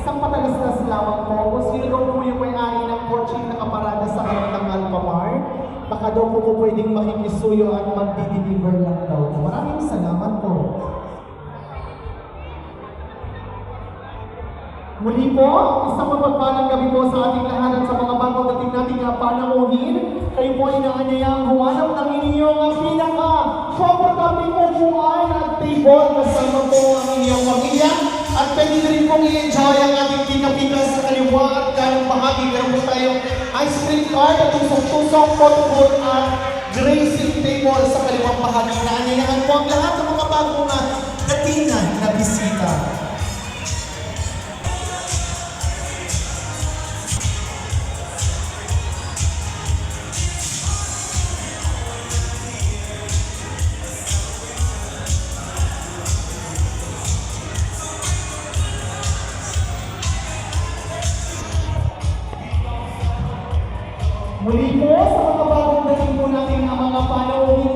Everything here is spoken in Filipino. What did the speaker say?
Isang matagas lamang po kung sino daw po yung may-ari ng coaching nakaparada sa harap ng Alphamart. Baka daw po pwedeng makikisuyo at magdi-deliver lang daw. Maraming salamat po. Muli po, isang mapagpalang gabi po sa ating lahat at sa mga bagong dating nating pananguhin. Kayo po ay naanyayang humanap ng inyong pinaka-comfortable upuan at table kasama po ang inyong pamilya. At pwede na rin pong i-enjoy ang ating pika-pika sa kaliwa at kanang bahagi. Meron po tayong ice cream cart at tusok-tusok, football at grazing table sa kaliwang bahagi. Naanyayahan po ang lahat ng mga bagong datingan na bisita. Muli po sa mga bagong dating po natin ang mga panauhin